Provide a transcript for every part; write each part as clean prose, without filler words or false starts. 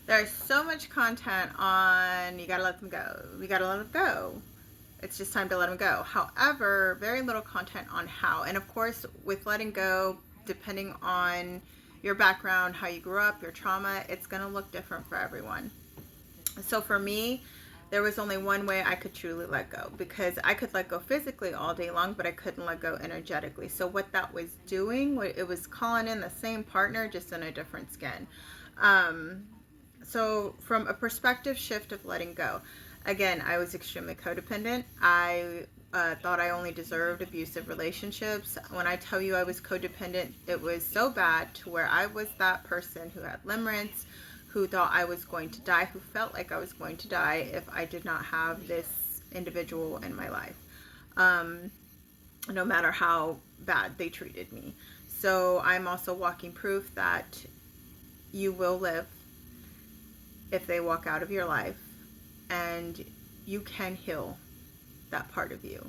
There's so much content on you gotta let them go. You gotta let them go. It's just time to let them go. However, very little content on how. And of course, with letting go, depending on your background, how you grew up, your trauma, it's gonna look different for everyone. So for me, there was only one way I could truly let go, because I could let go physically all day long, but I couldn't let go energetically. So what that was doing, it was calling in the same partner, just in a different skin. Um, so from a perspective shift of letting go, again, I was extremely codependent. I thought I only deserved abusive relationships. When I tell you I was codependent, it was so bad to where I was that person who had limerence, who thought I was going to die, who felt like I was going to die if I did not have this individual in my life, um, no matter how bad they treated me. So I'm also walking proof that you will live if they walk out of your life, and you can heal that part of you.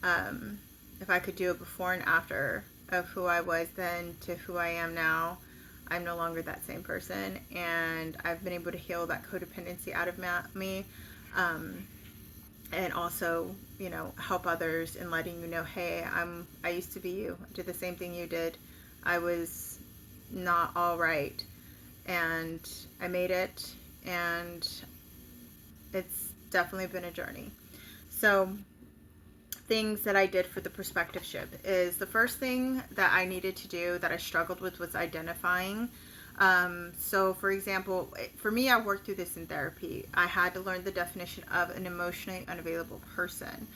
Um, if I could do it before and after of who I was then to who I am now, I'm no longer that same person, and I've been able to heal that codependency out of me, um, and also, help others in letting you know, hey, I used to be you. I did the same thing you did. I was not all right, and I made it, and it's definitely been a journey. So things that I did for the perspective shift is the first thing that I needed to do that I struggled with was identifying. So for example, for me, I worked through this in therapy. I had to learn the definition of an emotionally unavailable person.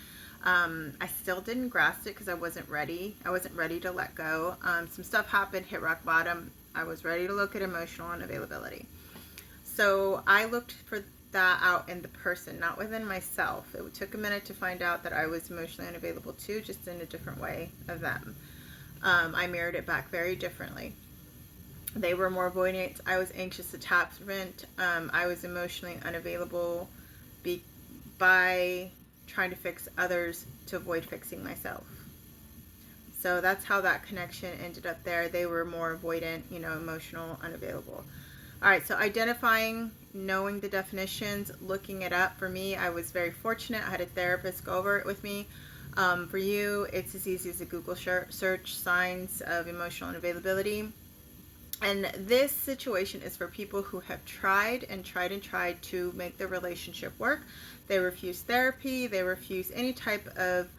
I still didn't grasp it because I wasn't ready. I wasn't ready to let go. Some stuff happened, hit rock bottom. I was ready to look at emotional unavailability. So I looked for that out in the person, not within myself. It took a minute to find out that I was emotionally unavailable too, just in a different way of them. I mirrored it back very differently. They were more avoidant. I was anxious attachment. I was emotionally unavailable by trying to fix others to avoid fixing myself. So that's how that connection ended up there. They were more avoidant, emotional, unavailable. All right, so identifying, knowing the definitions, looking it up. For me, I was very fortunate. I had a therapist go over it with me. For you, it's as easy as a Google search, signs of emotional unavailability. And this situation is for people who have tried and tried and tried to make the relationship work. They refuse therapy. They refuse any type of,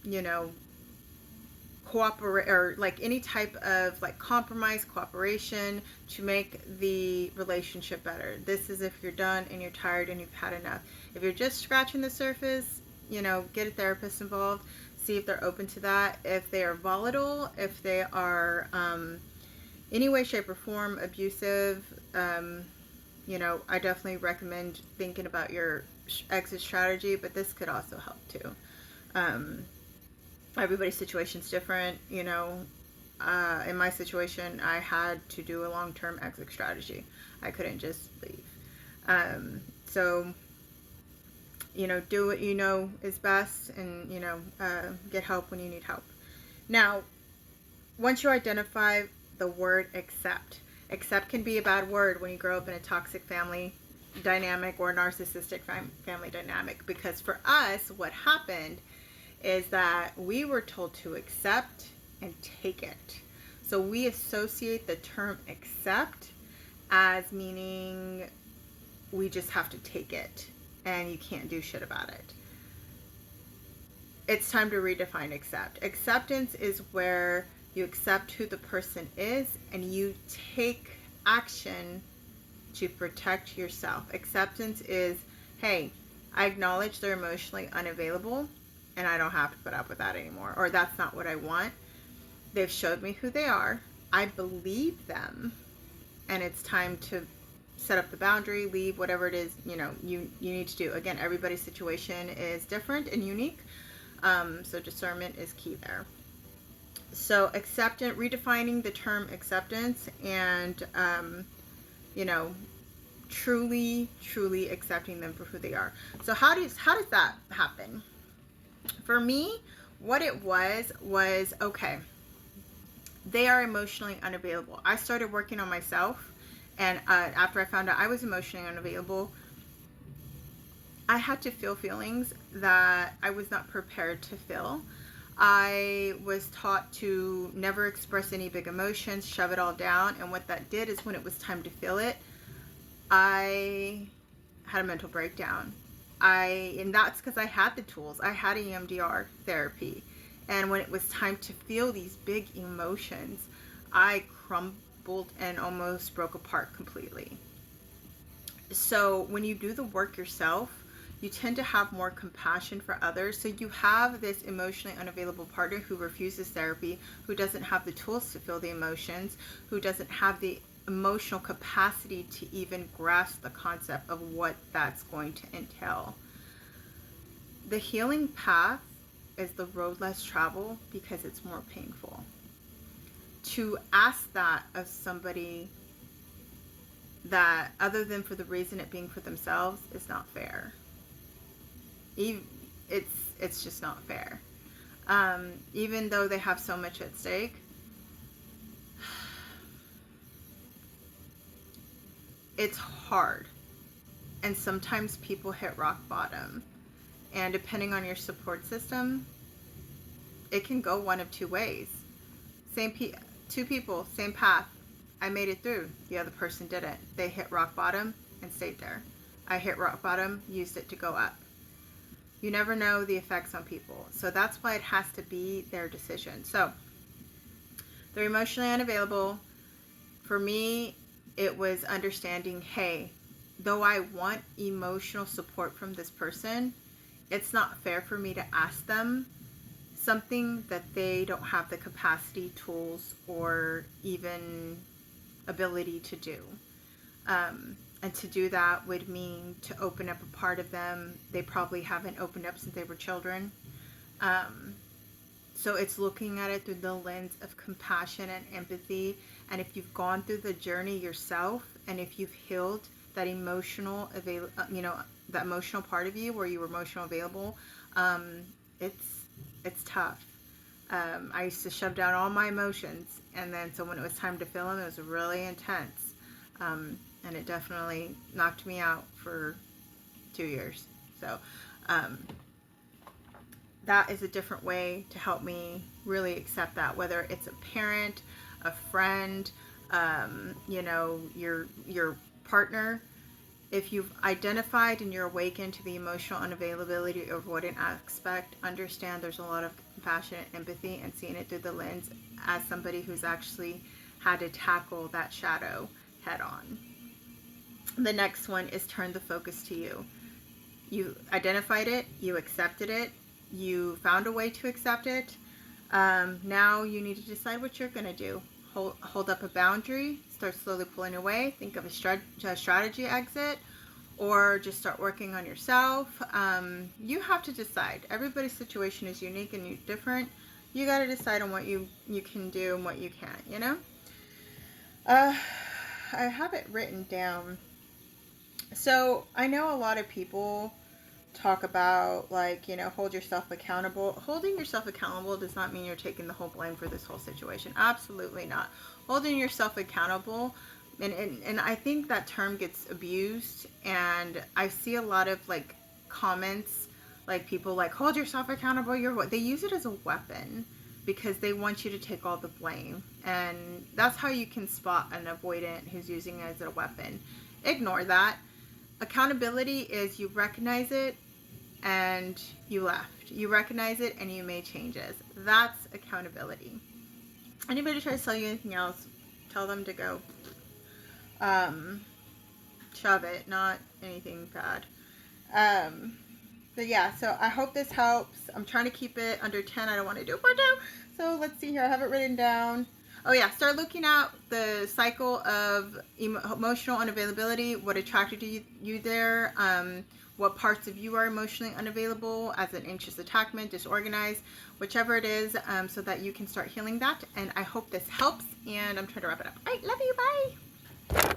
you know, cooperate, or like any type of like compromise, cooperation to make the relationship better. This is if you're done and you're tired and you've had enough. If you're just scratching the surface, get a therapist involved, see if they're open to that. If they are volatile, if they are any way, shape, or form abusive, I definitely recommend thinking about your exit strategy, but this could also help too. Everybody's situation is different. In my situation, I had to do a long-term exit strategy. I couldn't just leave. So, do what you know is best, and, get help when you need help. Now, once you identify the word accept, accept can be a bad word when you grow up in a toxic family dynamic or narcissistic family dynamic, because for us, what happened is that we were told to accept and take it. So we associate the term accept as meaning we just have to take it and you can't do shit about it. It's time to redefine accept. Acceptance is where you accept who the person is and you take action to protect yourself. Acceptance is, hey, I acknowledge they're emotionally unavailable and I don't have to put up with that anymore, or that's not what I want. They've showed me who they are. I believe them, and it's time to set up the boundary, leave, whatever it is, you need to do. Again, everybody's situation is different and unique, so discernment is key there. So redefining the term acceptance, and truly accepting them for who they are. So how does that happen? For me, what it was okay, they are emotionally unavailable. I started working on myself, And after I found out I was emotionally unavailable, I had to feel feelings that I was not prepared to feel. I was taught to never express any big emotions, shove it all down. And what that did is when it was time to feel it, I had a mental breakdown. And that's because I had the tools. I had EMDR therapy. And when it was time to feel these big emotions, I crumbled and almost broke apart completely. So when you do the work yourself, you tend to have more compassion for others. So you have this emotionally unavailable partner who refuses therapy, who doesn't have the tools to feel the emotions, who doesn't have the emotional capacity to even grasp the concept of what that's going to entail. The healing path is the road less traveled because it's more painful. To ask that of somebody that, other than for the reason it being for themselves, is not fair. It's just not fair. Even though they have so much at stake, it's hard. And sometimes people hit rock bottom. And depending on your support system, it can go one of two ways. Two people, same path. I made it through. The other person didn't. They hit rock bottom and stayed there. I hit rock bottom, used it to go up. You never know the effects on people. So that's why it has to be their decision. So they're emotionally unavailable. For me, it was understanding, hey, though I want emotional support from this person, it's not fair for me to ask them something that they don't have the capacity, tools, or even ability to do. And to do that would mean to open up a part of them they probably haven't opened up since they were children. So it's looking at it through the lens of compassion and empathy. And if you've gone through the journey yourself, and if you've healed that emotional that emotional part of you where you were emotional available, it's tough. I used to shove down all my emotions, and then so when it was time to feel them, it was really intense. And it definitely knocked me out for 2 years. So that is a different way to help me really accept that, whether it's a parent, a friend, your partner. If you've identified and you're awakened to the emotional unavailability of what an aspect, understand there's a lot of compassion and empathy, and seeing it through the lens as somebody who's actually had to tackle that shadow head on. The next one is turn the focus to you. You identified it, you accepted it, you found a way to accept it. Now you need to decide what you're going to do. Hold up a boundary, start slowly pulling away, think of a strategy exit, or just start working on yourself. You have to decide. Everybody's situation is unique and different. You got to decide on what you can do and what you can't, I have it written down. So I know a lot of people talk about hold yourself accountable. Holding yourself accountable does not mean you're taking the whole blame for this whole situation. Absolutely not. Holding yourself accountable, and I think that term gets abused, and I see a lot of comments people hold yourself accountable, they use it as a weapon because they want you to take all the blame, and that's how you can spot an avoidant who's using it as a weapon. Ignore that. Accountability is you recognize it and you left. You recognize it and you made changes. That's accountability. Anybody try to tell you anything else, tell them to go shove it, not anything bad. But yeah, so I hope this helps. I'm trying to keep it under 10. I don't want to do part 2. So let's see here. I have it written down. Oh yeah, start looking at the cycle of emotional unavailability, what attracted you there, what parts of you are emotionally unavailable, as an anxious attachment, disorganized, whichever it is, so that you can start healing that. And I hope this helps, and I'm trying to wrap it up. All right, love you, bye.